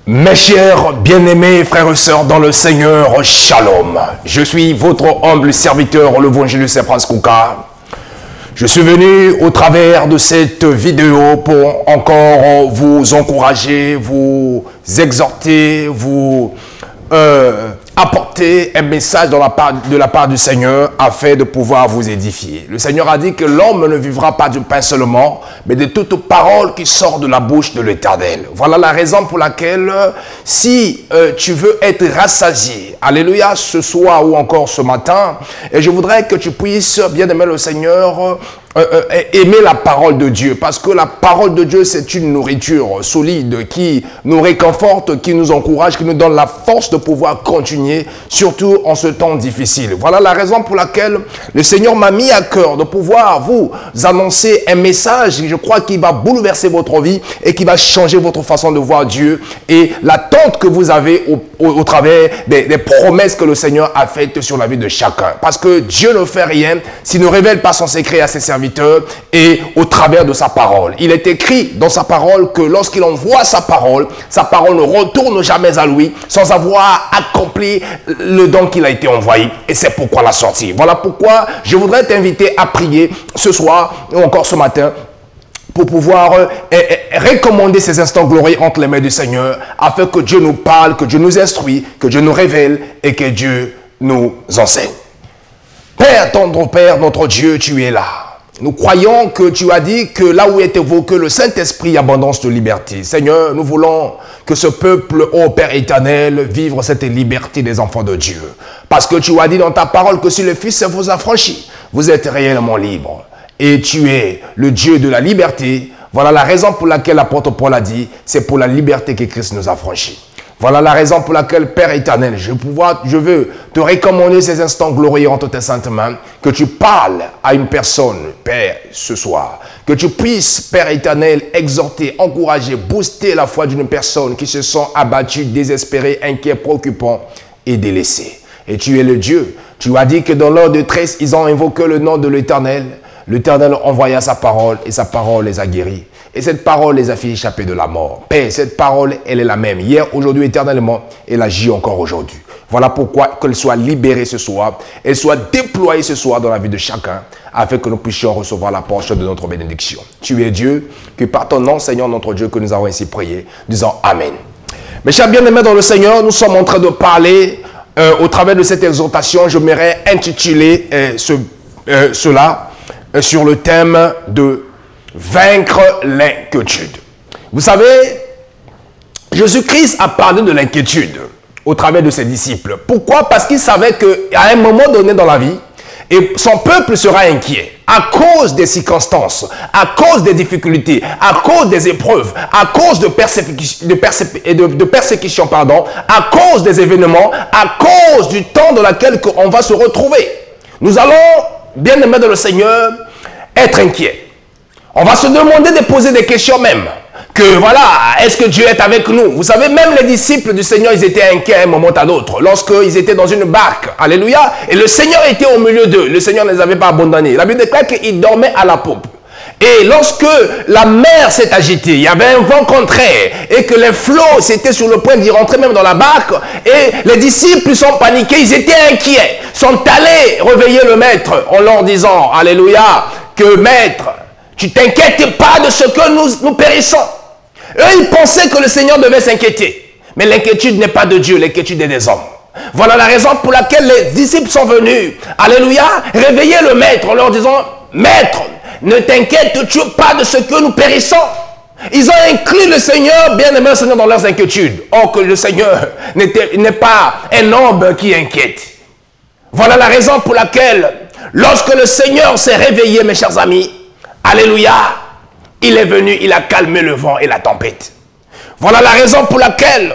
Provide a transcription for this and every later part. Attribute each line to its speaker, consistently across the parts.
Speaker 1: Mes chers bien-aimés frères et sœurs dans le Seigneur, Shalom. Je suis votre humble serviteur, l'évangéliste Prince Kouka. Je suis venu au travers de cette vidéo pour encore vous encourager, vous exhorter, vous apporter un message de la part du Seigneur afin de pouvoir vous édifier. Le Seigneur a dit que l'homme ne vivra pas du pain seulement, mais de toute parole qui sort de la bouche de l'Éternel. Voilà la raison pour laquelle si tu veux être rassasié, alléluia, ce soir ou encore ce matin, et je voudrais que tu puisses bien aimer le Seigneur, aimer la parole de Dieu, parce que la parole de Dieu c'est une nourriture solide qui nous réconforte, qui nous encourage, qui nous donne la force de pouvoir continuer, surtout en ce temps difficile. Voilà la raison pour laquelle le Seigneur m'a mis à cœur de pouvoir vous annoncer un message, je crois qu'il va bouleverser votre vie et qui va changer votre façon de voir Dieu et l'attente que vous avez au travers des promesses que le Seigneur a faites sur la vie de chacun. Parce que Dieu ne fait rien s'il ne révèle pas son secret à ses serviteurs et au travers de sa parole. Il est écrit dans sa parole que lorsqu'il envoie sa parole ne retourne jamais à lui sans avoir accompli le don qu'il a été envoyé. Et c'est pourquoi la sortie. Voilà pourquoi je voudrais t'inviter à prier ce soir ou encore ce matin pour pouvoir recommander ces instants glorieux entre les mains du Seigneur afin que Dieu nous parle, que Dieu nous instruit, que Dieu nous révèle et que Dieu nous enseigne. Père, tendre Père, notre Dieu, tu es là. Nous croyons que tu as dit que là où est évoqué le Saint-Esprit, abondance de liberté. Seigneur, nous voulons que ce peuple, ô Père éternel, vivre cette liberté des enfants de Dieu. Parce que tu as dit dans ta parole que si le Fils vous a franchi, vous êtes réellement libre. Et tu es le Dieu de la liberté. Voilà la raison pour laquelle l'apôtre Paul a dit, c'est pour la liberté que Christ nous a franchis. Voilà la raison pour laquelle, Père éternel, je veux te recommander ces instants glorieux entre tes saintes mains, que tu parles à une personne, Père, ce soir. Que tu puisses, Père éternel, exhorter, encourager, booster la foi d'une personne qui se sent abattue, désespérée, inquiète, préoccupant et délaissée. Et tu es le Dieu. Tu as dit que dans l'heure de tresse, ils ont invoqué le nom de l'Éternel. L'Éternel envoya sa parole et sa parole les a guéris. Et cette parole les a fait échapper de la mort. Père, cette parole, elle est la même. Hier, aujourd'hui, éternellement, elle agit encore aujourd'hui. Voilà pourquoi qu'elle soit libérée ce soir, elle soit déployée ce soir dans la vie de chacun, afin que nous puissions recevoir la portion de notre bénédiction. Tu es Dieu, que par ton nom, Seigneur notre Dieu, que nous avons ainsi prié, disant Amen. Mes chers bien-aimés dans le Seigneur, nous sommes en train de parler, au travers de cette exhortation, je m'aurais intitulé cela sur le thème de vaincre l'inquiétude. Vous savez, Jésus-Christ a parlé de l'inquiétude au travers de ses disciples. Pourquoi? Parce qu'il savait qu'à un moment donné dans la vie, et son peuple sera inquiet à cause des circonstances, à cause des difficultés, à cause des épreuves, à cause de persécution, à cause des événements, à cause du temps dans lequel on va se retrouver. Nous allons, bien aimés dans le Seigneur, être inquiets. On va se demander de poser des questions même. Que voilà, est-ce que Dieu est avec nous? Vous savez, même les disciples du Seigneur, ils étaient inquiets à un moment à l'autre. Lorsqu'ils étaient dans une barque, alléluia, et le Seigneur était au milieu d'eux. Le Seigneur ne les avait pas abandonnés. La Bible déclare qu'ils dormaient à la poupe. Et lorsque la mer s'est agitée, il y avait un vent contraire et que les flots s'étaient sur le point d'y rentrer même dans la barque et les disciples sont paniqués, ils étaient inquiets, sont allés réveiller le maître en leur disant, alléluia, que maître, tu t'inquiètes pas de ce que nous périssons. Eux, ils pensaient que le Seigneur devait s'inquiéter. Mais l'inquiétude n'est pas de Dieu, l'inquiétude est des hommes. Voilà la raison pour laquelle les disciples sont venus, alléluia, réveiller le maître en leur disant, maître, ne t'inquiètes-tu pas de ce que nous périssons? Ils ont inclus le Seigneur, bien aimé le Seigneur, dans leurs inquiétudes. Or que le Seigneur n'est pas un homme qui inquiète. Voilà la raison pour laquelle, lorsque le Seigneur s'est réveillé, mes chers amis, alléluia, il est venu, il a calmé le vent et la tempête. Voilà la raison pour laquelle,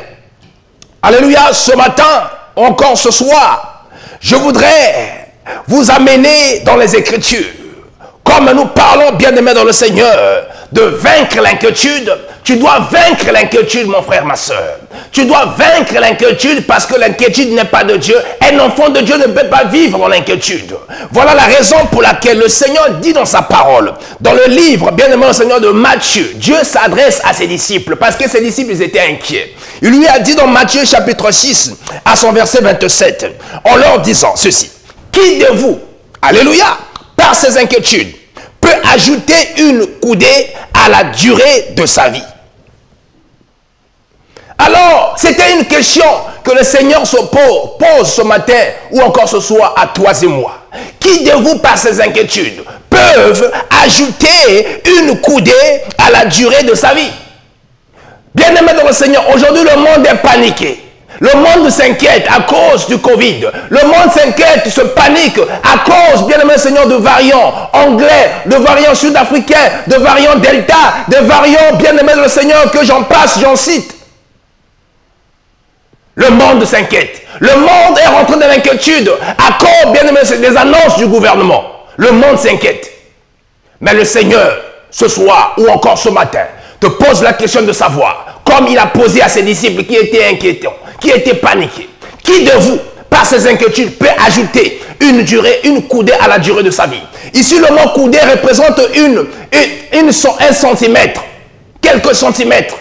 Speaker 1: alléluia, ce matin, encore ce soir, je voudrais vous amener dans les Écritures. Comme nous parlons, bien aimés dans le Seigneur, de vaincre l'inquiétude, tu dois vaincre l'inquiétude, mon frère, ma soeur. Tu dois vaincre l'inquiétude parce que l'inquiétude n'est pas de Dieu. Un enfant de Dieu ne peut pas vivre dans l'inquiétude. Voilà la raison pour laquelle le Seigneur dit dans sa parole, dans le livre, bien-aimé le Seigneur de Matthieu, Dieu s'adresse à ses disciples parce que ses disciples ils étaient inquiets. Il lui a dit dans Matthieu chapitre 6, à son verset 27, en leur disant ceci, « Qui de vous, alléluia, par ses inquiétudes, peut ajouter une coudée à la durée de sa vie ?» Alors, c'était une question que le Seigneur se pose ce matin ou encore ce soir à toi et moi. Qui de vous, par ses inquiétudes, peuvent ajouter une coudée à la durée de sa vie? Bien-aimé dans le Seigneur, aujourd'hui le monde est paniqué. Le monde s'inquiète à cause du Covid. Le monde s'inquiète, se panique à cause, bien-aimé Seigneur, de variants anglais, de variants sud-africains, de variants Delta, de variants, bien-aimé le Seigneur, que j'en passe, j'en cite. Le monde s'inquiète. Le monde est rentré dans l'inquiétude à cause, bien-aimé, des annonces du gouvernement. Le monde s'inquiète. Mais le Seigneur, ce soir ou encore ce matin, te pose la question de savoir, comme il a posé à ses disciples qui étaient inquiétants, qui étaient paniqués, qui de vous, par ces inquiétudes, peut ajouter une coudée à la durée de sa vie? Ici, le mot coudée représente un centimètre, quelques centimètres.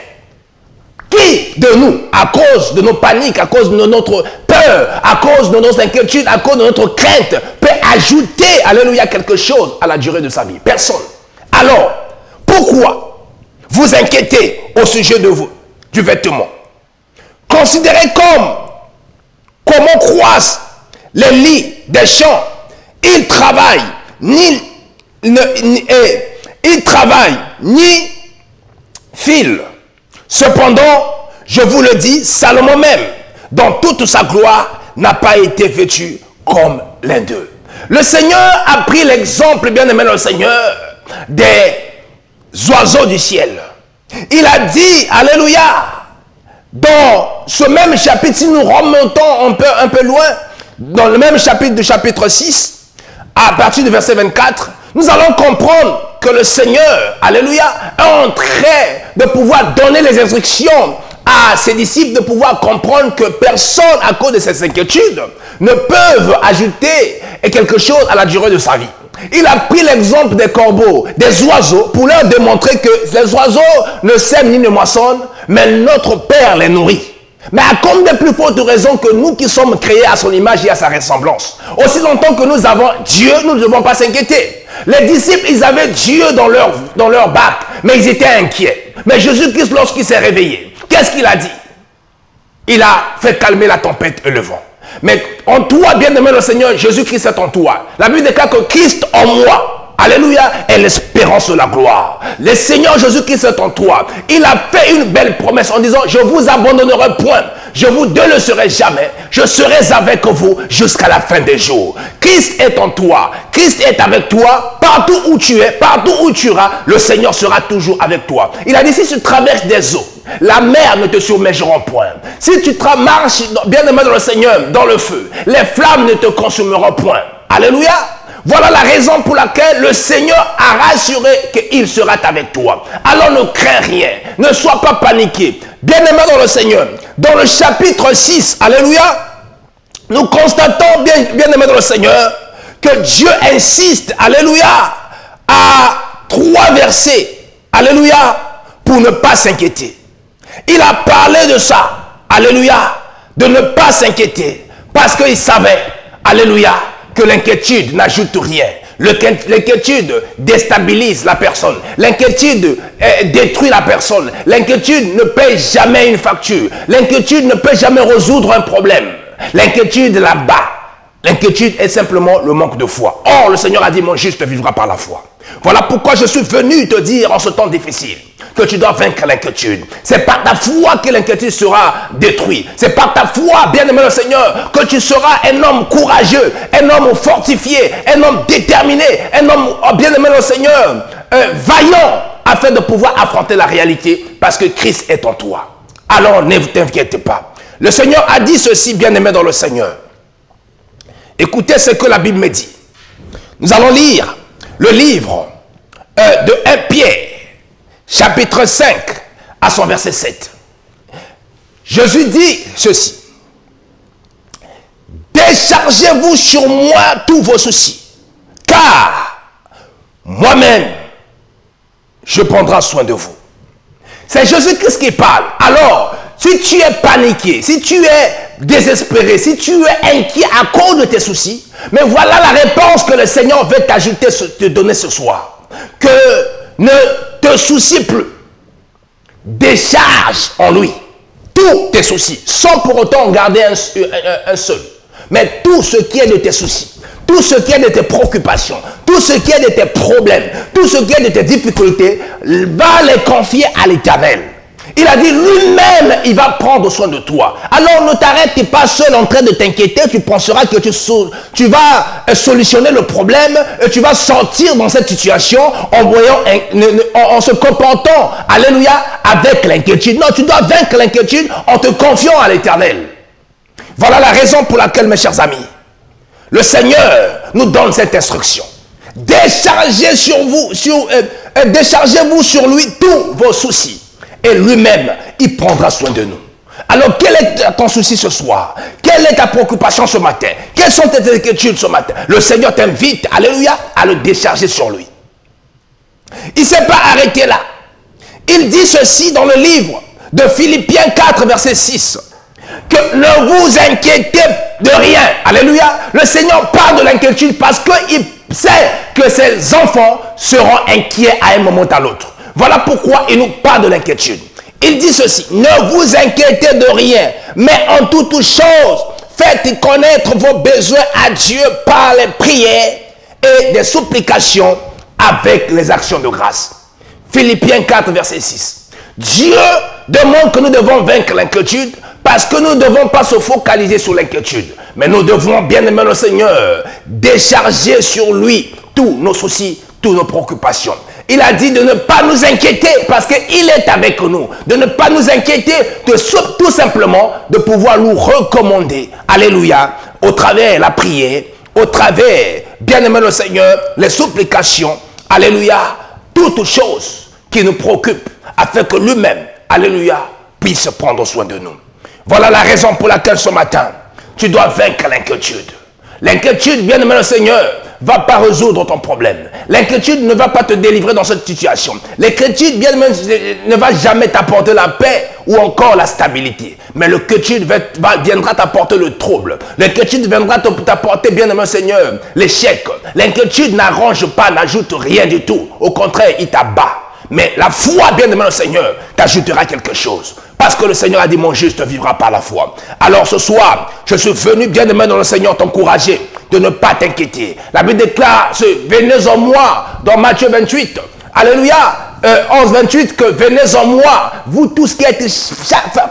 Speaker 1: Qui de nous, à cause de nos paniques, à cause de notre peur, à cause de nos inquiétudes, à cause de notre crainte, peut ajouter, alléluia, quelque chose à la durée de sa vie? Personne. Alors, pourquoi vous inquiétez au sujet de vous, du vêtement? Considérez comment croissent les lits des champs. Ils travaillent ni filent. Cependant, je vous le dis, Salomon même, dans toute sa gloire, n'a pas été vêtu comme l'un d'eux. Le Seigneur a pris l'exemple, bien-aimé le Seigneur, des oiseaux du ciel. Il a dit, alléluia, dans ce même chapitre, si nous remontons un peu loin, dans le même chapitre du chapitre 6, à partir du verset 24, nous allons comprendre que le Seigneur, alléluia, est en train de pouvoir donner les instructions à ses disciples de pouvoir comprendre que personne, à cause de ces inquiétudes, ne peut ajouter quelque chose à la durée de sa vie. Il a pris l'exemple des corbeaux, des oiseaux, pour leur démontrer que les oiseaux ne sèment ni ne moissonnent, mais notre Père les nourrit. Mais à combien de plus forte raison que nous qui sommes créés à son image et à sa ressemblance? Aussi longtemps que nous avons Dieu, nous ne devons pas s'inquiéter. Les disciples, ils avaient Dieu dans leur bac, mais ils étaient inquiets. Mais Jésus-Christ, lorsqu'il s'est réveillé, qu'est-ce qu'il a dit? Il a fait calmer la tempête et le vent. Mais en toi, bien-aimé le Seigneur, Jésus-Christ est en toi. La Bible déclare que Christ en moi, alléluia, est l'espérance de la gloire. Le Seigneur Jésus-Christ est en toi. Il a fait une belle promesse en disant, je vous abandonnerai point. Je vous délaisserai jamais. Je serai avec vous jusqu'à la fin des jours. Christ est en toi. Christ est avec toi. Partout où tu es, partout où tu iras, le Seigneur sera toujours avec toi. Il a dit, si tu traverses des eaux, la mer ne te submergera point. Si tu marches, bien-aimé dans le Seigneur, dans le feu, les flammes ne te consumeront point. Alléluia. Voilà la raison pour laquelle le Seigneur a rassuré qu'il sera avec toi. Alors ne crains rien. Ne sois pas paniqué. Bien-aimé dans le Seigneur, dans le chapitre 6, alléluia, nous constatons, bien-aimé dans le Seigneur, que Dieu insiste, alléluia, à 3 versets, alléluia, pour ne pas s'inquiéter. Il a parlé de ça, alléluia, de ne pas s'inquiéter, parce qu'il savait, alléluia, que l'inquiétude n'ajoute rien. L'inquiétude déstabilise la personne. L'inquiétude détruit la personne. L'inquiétude ne paye jamais une facture. L'inquiétude ne peut jamais résoudre un problème. L'inquiétude là-bas. L'inquiétude est simplement le manque de foi. Or, le Seigneur a dit, mon juste vivra par la foi. Voilà pourquoi je suis venu te dire en ce temps difficile que tu dois vaincre l'inquiétude. C'est par ta foi que l'inquiétude sera détruite. C'est par ta foi, bien-aimé le Seigneur, que tu seras un homme courageux, un homme fortifié, un homme déterminé, un homme, bien-aimé le Seigneur, vaillant, afin de pouvoir affronter la réalité, parce que Christ est en toi. Alors ne t'inquiète pas. Le Seigneur a dit ceci, bien-aimé dans le Seigneur. Écoutez ce que la Bible me dit. Nous allons lire le livre de 1 Pierre, chapitre 5, à son verset 7. Jésus dit ceci. Déchargez-vous sur moi tous vos soucis, car moi-même, je prendrai soin de vous. C'est Jésus-Christ qui parle. Alors, si tu es paniqué, si tu es désespéré, si tu es inquiet à cause de tes soucis, mais voilà la réponse que le Seigneur veut t'ajouter, te donner ce soir. Que ne te soucie plus. Décharge en lui tous tes soucis, sans pour autant garder un seul. Mais tout ce qui est de tes soucis, tout ce qui est de tes préoccupations, tout ce qui est de tes problèmes, tout ce qui est de tes difficultés, va les confier à l'Éternel. Il a dit lui-même, il va prendre soin de toi. Alors ne t'arrête pas seul en train de t'inquiéter. Tu penseras que tu vas solutionner le problème et tu vas sortir dans cette situation en se comportant, alléluia, avec l'inquiétude. Non, tu dois vaincre l'inquiétude en te confiant à l'Éternel. Voilà la raison pour laquelle, mes chers amis, le Seigneur nous donne cette instruction. Déchargez-vous sur lui tous vos soucis. Et lui-même, il prendra soin de nous. Alors, quel est ton souci ce soir? Quelle est ta préoccupation ce matin? Quelles sont tes inquiétudes ce matin? Le Seigneur t'invite, alléluia, à le décharger sur lui. Il ne s'est pas arrêté là. Il dit ceci dans le livre de Philippiens 4, verset 6. Que ne vous inquiétez de rien. Alléluia. Le Seigneur parle de l'inquiétude parce qu'il sait que ses enfants seront inquiets à un moment à l'autre. Voilà pourquoi il nous parle de l'inquiétude. Il dit ceci. Ne vous inquiétez de rien. Mais en toutes choses, faites connaître vos besoins à Dieu par les prières et des supplications avec les actions de grâce. Philippiens 4, verset 6. Dieu demande que nous devons vaincre l'inquiétude parce que nous ne devons pas se focaliser sur l'inquiétude. Mais nous devons, bien aimer le Seigneur, décharger sur lui tous nos soucis, toutes nos préoccupations. Il a dit de ne pas nous inquiéter parce qu'il est avec nous. De ne pas nous inquiéter, tout simplement de pouvoir nous recommander. Alléluia. Au travers la prière, au travers, bien aimé le Seigneur, les supplications. Alléluia. Toutes choses qui nous préoccupent afin que lui-même, alléluia, puisse prendre soin de nous. Voilà la raison pour laquelle ce matin, tu dois vaincre l'inquiétude. L'inquiétude, bien aimé le Seigneur, va pas résoudre ton problème. L'inquiétude ne va pas te délivrer dans cette situation. L'inquiétude, bien aimé, ne va jamais t'apporter la paix ou encore la stabilité. Mais l'inquiétude viendra t'apporter le trouble. L'inquiétude viendra t'apporter, bien aimé Seigneur, l'échec. L'inquiétude n'arrange pas, n'ajoute rien du tout. Au contraire, il t'abat. Mais la foi, bien aimé le Seigneur, t'ajoutera quelque chose. Parce que le Seigneur a dit, mon juste vivra par la foi. Alors ce soir, je suis venu, bien aimé dans le Seigneur, t'encourager de ne pas t'inquiéter. La Bible déclare, venez en moi, dans Matthieu 28. Alléluia. 11, 28, que venez en moi, vous tous qui êtes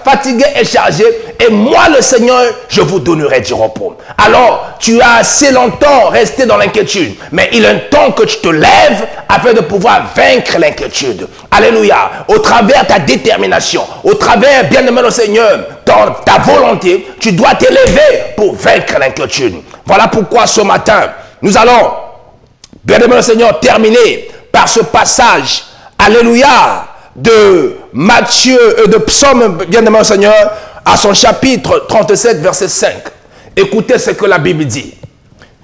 Speaker 1: fatigués et chargés, et moi le Seigneur, je vous donnerai du repos. Alors, tu as assez longtemps resté dans l'inquiétude, mais il est un temps que tu te lèves afin de pouvoir vaincre l'inquiétude. Alléluia. Au travers de ta détermination, au travers, bien aimé le Seigneur, dans ta volonté, tu dois t'élever pour vaincre l'inquiétude. Voilà pourquoi ce matin, nous allons, bien aimé le Seigneur, terminer par ce passage. Alléluia, de Matthieu, de Psaume, bien aimé Seigneur, à son chapitre 37, verset 5. Écoutez ce que la Bible dit.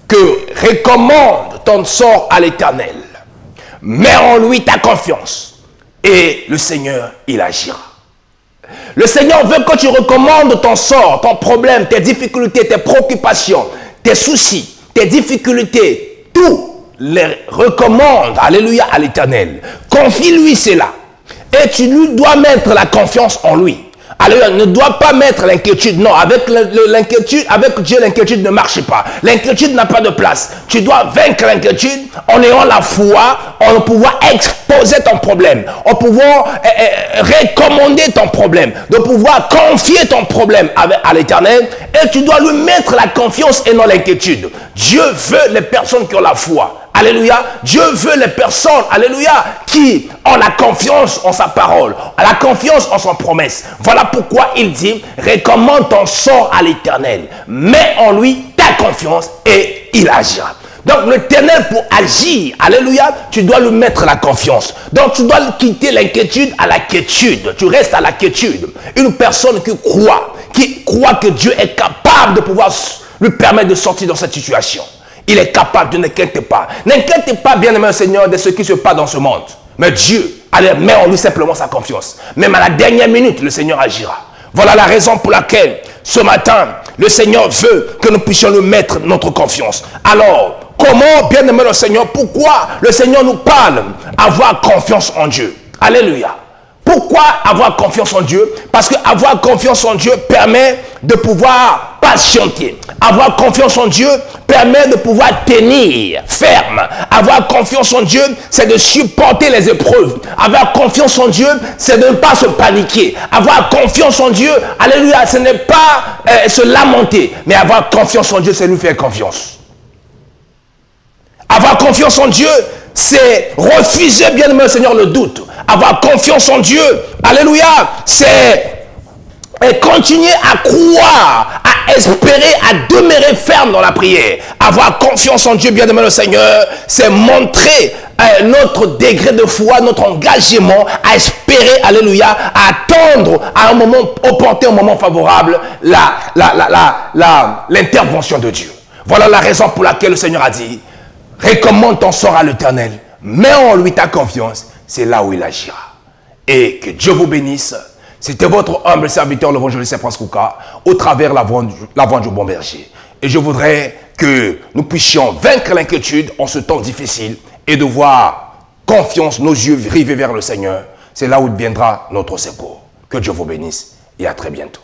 Speaker 1: Que recommande ton sort à l'Éternel. Mets en lui ta confiance. Et le Seigneur, il agira. Le Seigneur veut que tu recommandes ton sort, ton problème, tes difficultés, tes préoccupations, tes soucis, tes difficultés, tout. Les recommande, alléluia, à l'Éternel. Confie-lui cela. Et tu lui dois mettre la confiance en lui. Alléluia, ne dois pas mettre l'inquiétude. Non, avec l'inquiétude, avec Dieu, l'inquiétude ne marche pas. L'inquiétude n'a pas de place. Tu dois vaincre l'inquiétude en ayant la foi, en pouvant exposer ton problème, en pouvant recommander ton problème, de pouvoir confier ton problème à l'Éternel. Et tu dois lui mettre la confiance et non l'inquiétude. Dieu veut les personnes qui ont la foi. Alléluia. Dieu veut les personnes, alléluia, qui ont la confiance en sa parole, la confiance en son promesse. Voilà pourquoi il dit, recommande ton sort à l'Éternel. Mets en lui ta confiance et il agira. Donc l'Éternel, pour agir, alléluia, tu dois lui mettre la confiance. Donc tu dois quitter l'inquiétude à la quiétude. Tu restes à la quiétude. Une personne qui croit que Dieu est capable de pouvoir lui permettre de sortir dans cette situation. Il est capable, de n'inquiète pas. N'inquiète pas, bien-aimé Seigneur, de ce qui se passe dans ce monde. Mais Dieu, allez, met en lui simplement sa confiance. Même à la dernière minute, le Seigneur agira. Voilà la raison pour laquelle, ce matin, le Seigneur veut que nous puissions lui mettre notre confiance. Alors, comment, bien-aimé le Seigneur, pourquoi le Seigneur nous parle avoir confiance en Dieu? Alléluia. Pourquoi avoir confiance en Dieu? Parce que avoir confiance en Dieu permet de pouvoir patienter. Avoir confiance en Dieu permet de pouvoir tenir ferme. Avoir confiance en Dieu, c'est de supporter les épreuves. Avoir confiance en Dieu, c'est de ne pas se paniquer. Avoir confiance en Dieu, alléluia, ce n'est pas se lamenter. Mais avoir confiance en Dieu, c'est lui faire confiance. Avoir confiance en Dieu, c'est refuser, bien aimé Seigneur, le doute. Avoir confiance en Dieu, alléluia, c'est continuer à croire, à espérer, à demeurer ferme dans la prière. Avoir confiance en Dieu, bien aimé le Seigneur, c'est montrer notre degré de foi, notre engagement à espérer, alléluia, à attendre à un moment opportun, un moment favorable, l'intervention de Dieu. Voilà la raison pour laquelle le Seigneur a dit, recommande ton sort à l'Éternel, mets en lui ta confiance, c'est là où il agira. Et que Dieu vous bénisse. C'était votre humble serviteur, l'évangéliste Prince Kouka, au travers la voix du bon berger. Et je voudrais que nous puissions vaincre l'inquiétude en ce temps difficile et de voir confiance, nos yeux rivés vers le Seigneur. C'est là où viendra notre secours. Que Dieu vous bénisse et à très bientôt.